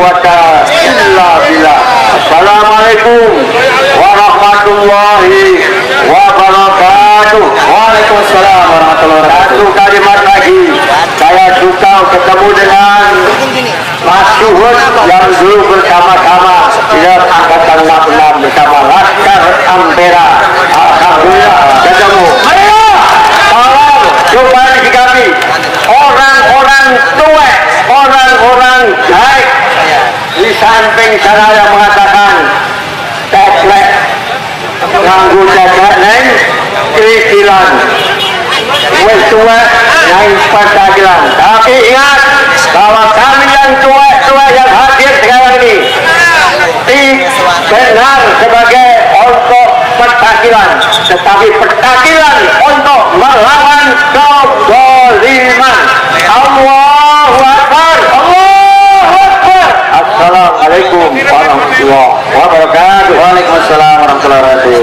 quwwata illa billah. Assalamualaikum warahmatullahi wabarakatuh. Waalaikumsalam warahmatullahi wabarakatuh. Satu kalimat lagi, saya suka ketemu dengan Mas Suhud yang dulu bersama-sama di dalam angkatan 66 bersama Laskar Ampera. Alhamdulillah ketemu. Ayo, tolong coba disikapi orang-orang tuwek, orang-orang baik. Di samping sana yang mengatakan teplek nganggu teplek neng kritilan wes tuwek neng pentagilan. Tapi ingat bahwa kami yang tuwek-tuwek yang hadir sekarang ini benar sebagai untuk pentagilan, tetapi pentagilan untuk melawan kezaliman. Allahu Akbar, Allahu Akbar. Assalamualaikum warahmatullahi wabarakatuh. Waalaikumsalam warahmatullahi wabarakatuh.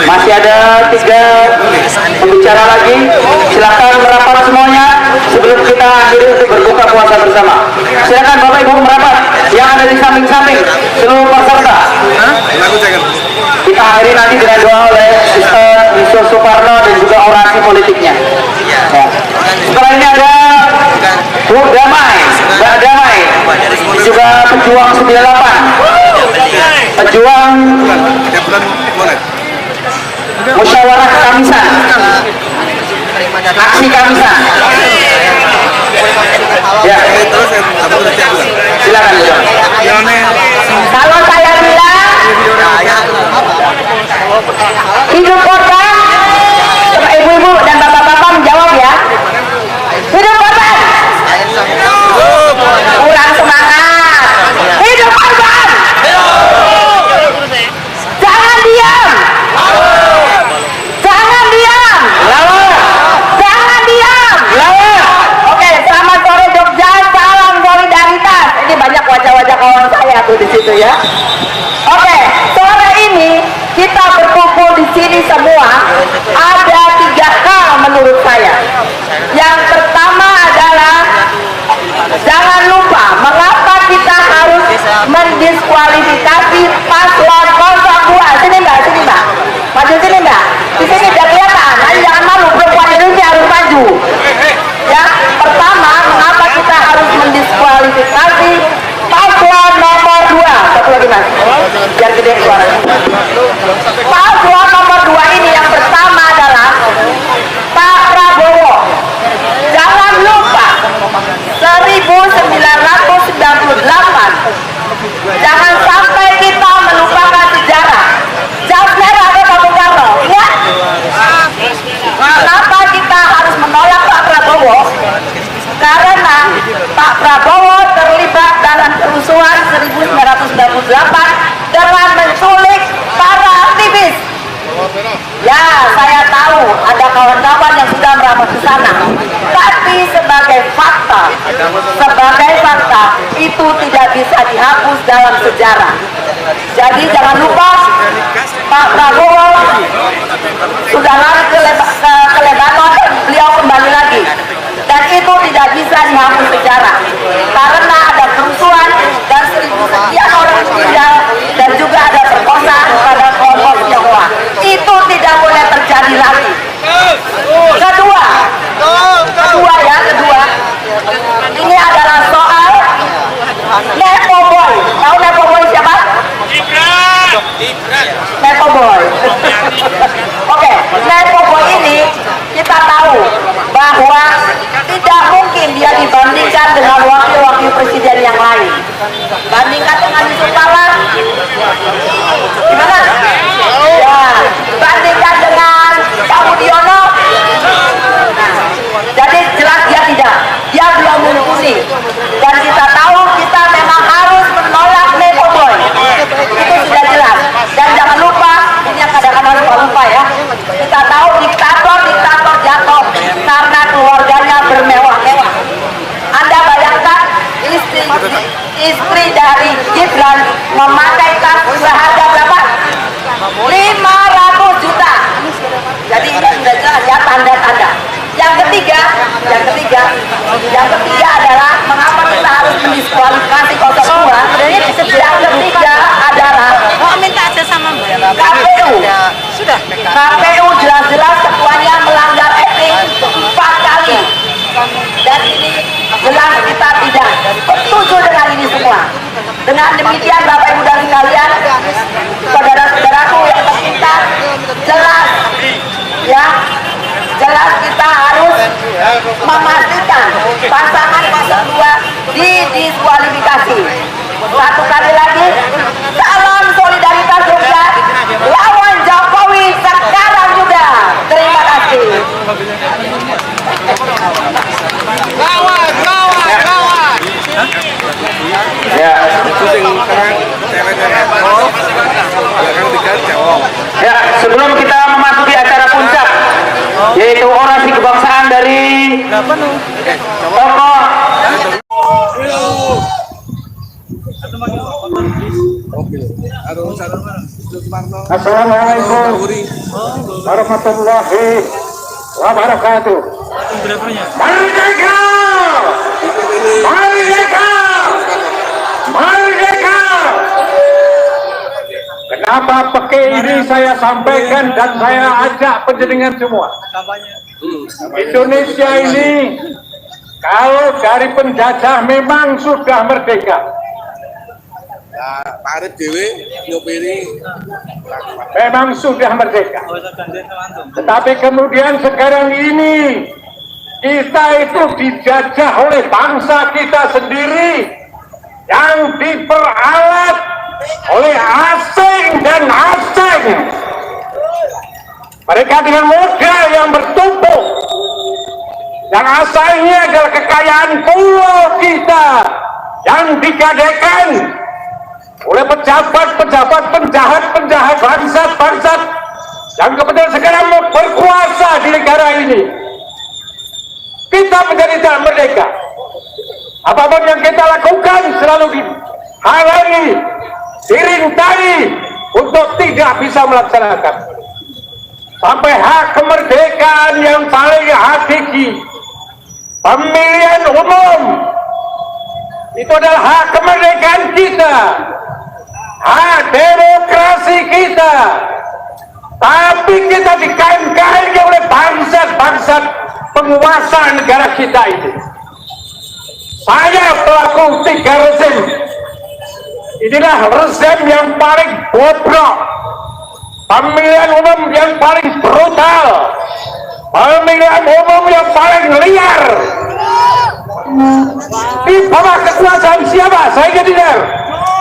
Masih ada 3 pembicara lagi, silakan merapat semuanya sebelum kita akhiri untuk berbuka puasa bersama. Silakan Bapak Ibu merapat yang ada di samping-samping seluruh peserta. Kita akhiri nanti dengan doa oleh Ustaz Yusuf Suparno dan juga orasi politiknya. Ya. Setelah ini ada Bu Damai, Mbak Damai, juga pejuang 98, pejuang musyawarah Kamisan, aksi Kamisan. Ya, silakan. Kalau saya bilang hidup korban, coba ibu-ibu dan bapak-bapak menjawab ya. Hidup korban. Kurang semangat. Hidup korban. Jangan diam. Jangan diam. Jangan diam. Oke, selamat sore Jogja. Salam solidaritas. Ini banyak wajah-wajah kawan saya tuh di situ ya. Oke, sore ini kita berkumpul di sini semua ada 3 hal menurut saya. Yang pertama adalah jangan lupa mengapa kita harus mendiskualifikasi paslon 02. Sini Mbak, sini Mbak. Maju sini Mbak. Di sini udah kelihatan. Ayo jangan malu, perempuan Indonesia harus maju. Ya, pertama mengapa kita harus mendiskualifikasi paslon nomor 2. Satu lagi Mas, biar gede suaranya. Paslon nomor 2 ini yang pertama adalah Pak Prabowo. Jangan lupa 1998. Jangan sampai kita melupakan sejarah. Jas merah atau Bung Karno, ya? Kenapa kita harus menolak Pak Prabowo? Karena Pak Prabowo terlibat dalam kerusuhan 1998 dengan menculik para aktivis. Ya, saya tahu ada kawan-kawan yang sudah merapat ke sana. Tapi sebagai fakta itu tidak bisa dihapus dalam sejarah. Jadi jangan lupa Pak Prabowo sudah lari ke Lebanon, beliau kembali lagi. Dan itu tidak bisa dihapus sejarah. Karena ada kerusuhan dan 1000 sekian orang meninggal dan juga ada perkosaan pada kelompok Tionghoa. Itu tidak boleh terjadi lagi. Kedua, ini adalah soal Nepo Boy. Tahu Nepo Boy siapa? Nepo Boy. Oke, Nepo Boy ini kita tahu bahwa tidak mungkin dia dibandingkan dengan wakil-wakil presiden yang lain. Bandingkan dengan Yusuf Kala, gimana? Ya, bandingkan dengan Pak Budiono. Jadi jelas dia belum mumpuni. Dan kita tahu kita memang harus menolak Nepo Boy. Itu sudah jelas. Dan jangan lupa, ini yang kadang-kadang lupa ya. Kita tahu diktator jatuh karena keluarganya bermewah-mewah. Anda bayangkan istri dari Gibran memakai tas seharga berapa? 500 juta. Jadi ini sudah jelas ya tanda-tanda. Yang ketiga adalah mengapa kita harus mendiskualifikasi 02 Dengan demikian Bapak Ibu dan sekalian, saudara-saudaraku yang tercinta, jelas ya, jelas kita harus memastikan pasangan 02 didiskualifikasi. Satu kali lagi, salam solidaritas Jogja, lawan Jokowi sekarang juga. Terima kasih. Ya. Ya, sebelum kita memasuki acara puncak, yaitu orasi kebangsaan dari tokoh. Assalamualaikum warahmatullahi wabarakatuh. Merdeka! Merdeka! Merdeka! Kenapa pakai ini saya sampaikan dan saya ajak penjenengan semua. Indonesia ini kalau dari penjajah memang sudah merdeka. Pak Arif Dewi nyopiri Memang sudah merdeka. Tetapi kemudian sekarang ini kita itu dijajah oleh bangsa kita sendiri yang diperalat oleh asing dan asing. Mereka dengan modal yang bertumpuk, yang asalnya adalah kekayaan pulau kita yang digadaikan oleh pejabat-pejabat penjahat bangsat-bangsat yang kemudian sekarang mau berkuasa di negara ini. Kita menjadi tidak merdeka. Apapun yang kita lakukan selalu dihalangi, dirintangi untuk tidak bisa melaksanakan. Sampai hak kemerdekaan yang paling hakiki, pemilihan umum, itu adalah hak kemerdekaan kita, hak demokrasi kita. Tapi kita dikain-kain oleh bangsat-bangsat penguasa negara kita itu. Saya pelaku 3 rezim. Inilah rezim yang paling bobrok, pemilihan umum yang paling brutal, pemilihan umum yang paling liar. Di bawah kekuasaan siapa? Saya jadi dengar.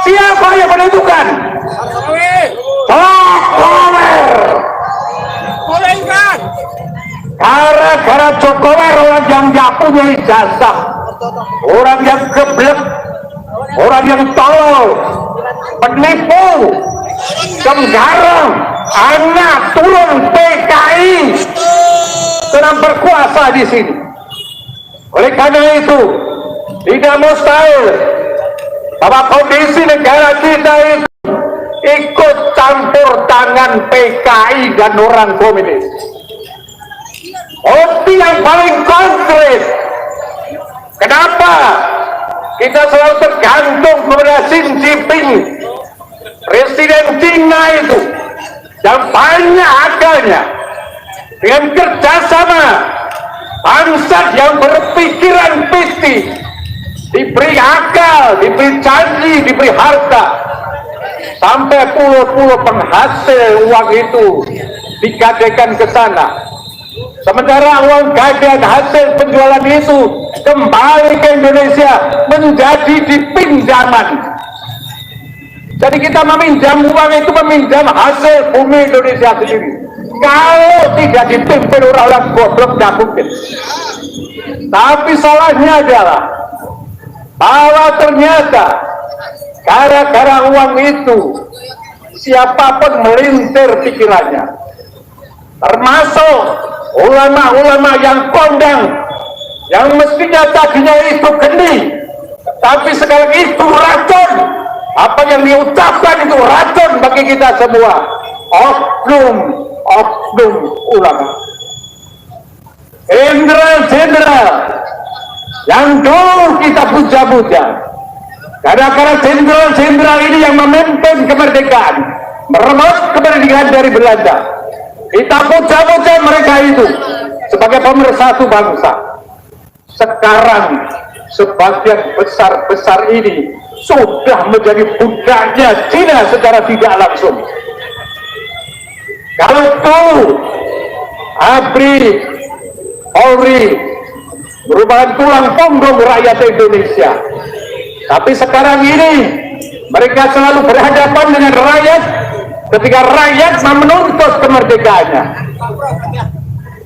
Siapa yang menentukan? Jokowi. Gara-gara Jokowi orang yang gak punya ijazah, orang yang geblek, orang yang tolol, penipu, penggarang, anak turun PKI sedang berkuasa di sini. Oleh karena itu, tidak mustahil bahwa kondisi negara kita itu ikut campur tangan PKI dan orang komunis. Bukti yang paling konkret, kenapa kita selalu tergantung kepada Xi Jinping, presiden Cina itu, yang banyak akalnya, dengan kerjasama bangsa yang berpikiran piti, diberi akal, diberi janji, diberi harta, sampai pulau-pulau penghasil uang itu digadaikan ke sana. Sementara uang gadaian hasil penjualan itu kembali ke Indonesia menjadi dipinjaman. Jadi kita meminjam uang itu meminjam hasil bumi Indonesia sendiri. Kalau tidak dipimpin orang-orang goblok tidak mungkin. Tapi salahnya adalah bahwa ternyata gara-gara uang itu siapapun melintir pikirannya, termasuk ulama-ulama yang kondang, yang mestinya tadinya itu geni, tapi sekarang itu racun. Apa yang diucapkan itu racun bagi kita semua. Oknum ulama, jenderal-jenderal yang dulu kita puja-puja, gara-gara jenderal-jenderal ini yang memimpin kemerdekaan, merebut kemerdekaan dari Belanda, kita puja-puja mereka itu sebagai pemersatu bangsa. Sekarang sebagian besar-besar ini sudah menjadi budaknya Cina secara tidak langsung. Kalau itu ABRI, Polri merupakan tulang punggung rakyat Indonesia, tapi sekarang ini mereka selalu berhadapan dengan rakyat ketika rakyat menuntut kemerdekaannya.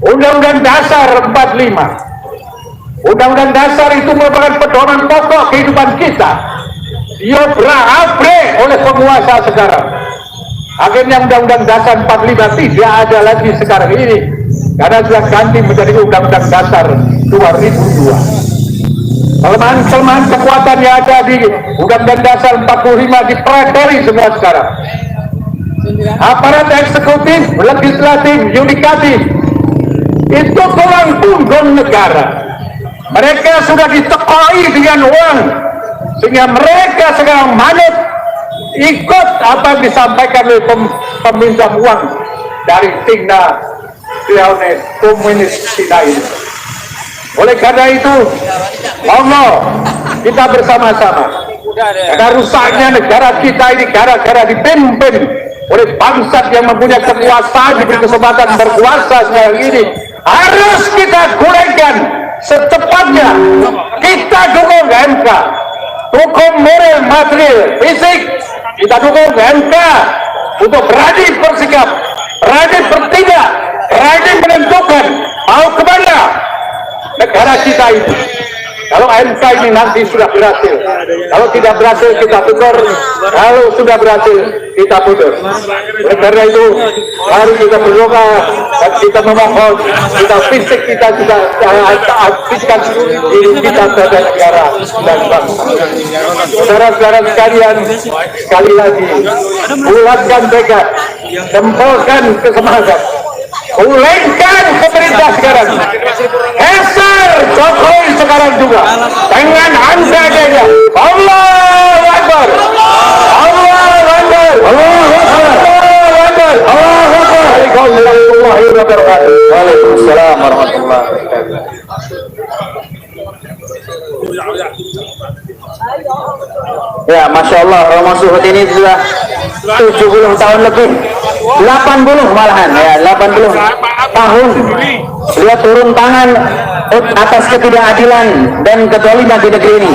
Undang-Undang Dasar 45, Undang-Undang Dasar itu merupakan pedoman pokok kehidupan kita. Dia berabrik oleh penguasa sekarang. Akhirnya Undang-Undang Dasar 45 tidak ada lagi sekarang ini, karena sudah ganti menjadi Undang-Undang Dasar 2002. Kelemahan kekuatan yang ada di Undang-Undang Dasar 45 dipelajari semua sekarang. Aparat eksekutif, legislatif, yudikatif itu tulang punggung negara. Mereka sudah ditekoi dengan uang, sehingga mereka sekarang manut ikut apa yang disampaikan oleh peminjam uang dari Tingna Kriaune Komunis Cina ini. Oleh karena itu, Allah, kita bersama-sama, karena rusaknya negara kita ini gara-gara dipimpin oleh bangsat yang mempunyai kekuasaan, diberi kesempatan berkuasa sekarang ini, harus kita gulingkan secepatnya. Kita dukung MK, hukum moral, material, fisik. Kita dukung MK untuk berani bersikap, berani bertindak, berani menentukan mau kemana negara kita itu. Kalau MK ini nanti sudah berhasil, kalau tidak berhasil kita tutur, kalau sudah berhasil kita putus. Oleh karena itu, mari kita berdoa dan kita memohon, kita fisik kita juga aktifkan diri kita terhadap negara dan bangsa. Saudara-saudara sekalian, sekali lagi, bulatkan tekad, tempelkan kesemangat, ulangkan pemerintah sekarang, geser Jokowi sekarang juga dengan anda saja. Allahu Akbar, Allahu Akbar, Allahu Akbar, Allahu Akbar. Warahmatullahi wabarakatuh. Waalaikumsalam warahmatullahi wabarakatuh. Ya, Masya Allah, Romo Suhud ini sudah 70 tahun lebih, 80 malahan, ya 80 tahun beliau turun tangan atas ketidakadilan dan kezaliman di negeri ini.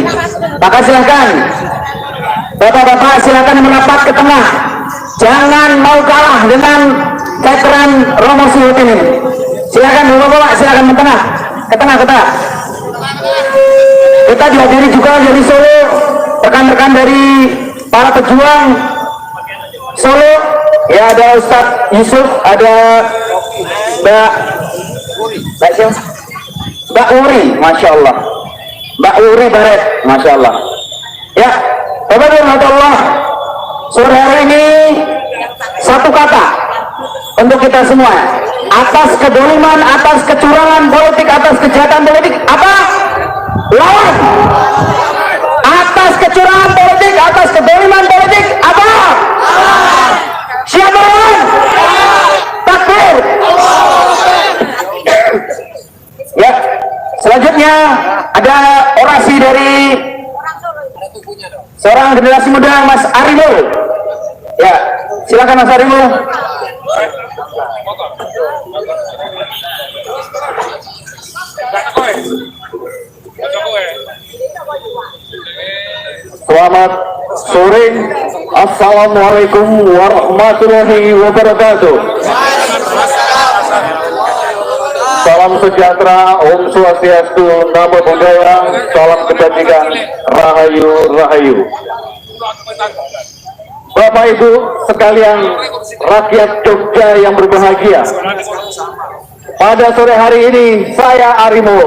Maka silahkan Bapak-bapak, silahkan merapat ke tengah, jangan mau kalah dengan veteran Romo Suhud ini. Silahkan Bapak-bapak, silahkan ke tengah, ke tengah. Kita dihadiri juga dari Solo, rekan-rekan dari para pejuang Solo, ya ada Ustadz Yusuf, ada Mbak Uri, Masya Allah, Mbak Uri Baret, Masya Allah. Ya, Bapak-bapak, sore hari ini satu kata untuk kita semua, atas kedoliman, atas kecurangan politik, atas kejahatan politik, apa? Lawan. Atas kecurangan politik, atas kedoliman politik, apa? Siapa lawan? Takbir. Ya, selanjutnya ada orasi dari seorang generasi muda, Mas Arimo. Ya, silakan Mas Arimo. Selamat sore, Assalamualaikum warahmatullahi wabarakatuh. Salam sejahtera, Om Swastiastu, Namo Buddhaya, salam kebajikan, Rahayu Rahayu. Bapak Ibu sekalian, rakyat Jogja yang berbahagia, pada sore hari ini saya Arimo.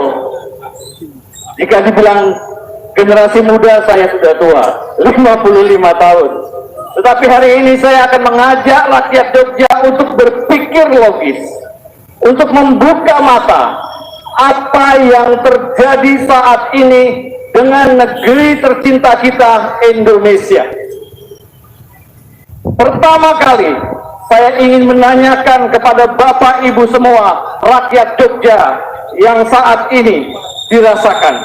Jika dibilang generasi muda, saya sudah tua, 55 tahun. Tetapi hari ini saya akan mengajak rakyat Jogja untuk berpikir logis, untuk membuka mata apa yang terjadi saat ini dengan negeri tercinta kita, Indonesia. Pertama kali saya ingin menanyakan kepada Bapak Ibu semua, rakyat Jogja yang saat ini dirasakan.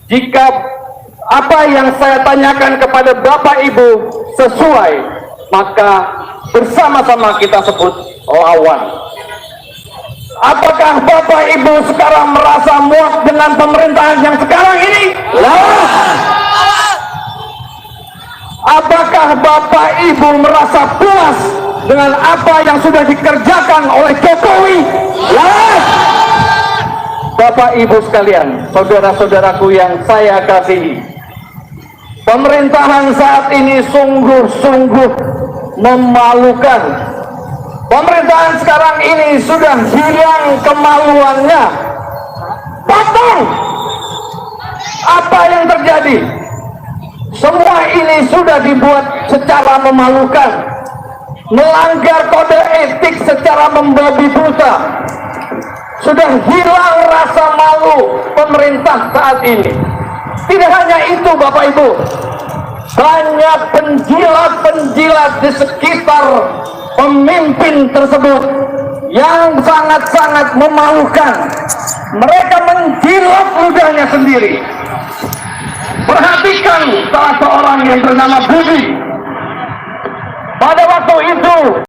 Jika apa yang saya tanyakan kepada Bapak Ibu sesuai, maka bersama-sama kita sebut lawan. Apakah Bapak Ibu sekarang merasa muak dengan pemerintahan yang sekarang ini? Lawan. Apakah Bapak Ibu merasa puas dengan apa yang sudah dikerjakan oleh Jokowi? Lawan. Bapak Ibu sekalian, saudara-saudaraku yang saya kasihi, pemerintahan saat ini sungguh-sungguh memalukan. Pemerintahan sekarang ini sudah hilang kemaluannya. Potong! Apa yang terjadi? Semua ini sudah dibuat secara memalukan, melanggar kode etik secara membabi buta. Sudah hilang rasa malu pemerintah saat ini. Tidak hanya itu Bapak Ibu, banyak penjilat-penjilat di sekitar pemimpin tersebut yang sangat-sangat memalukan. Mereka menjilat ludahnya sendiri. Perhatikan salah seorang yang bernama Budi. Pada waktu itu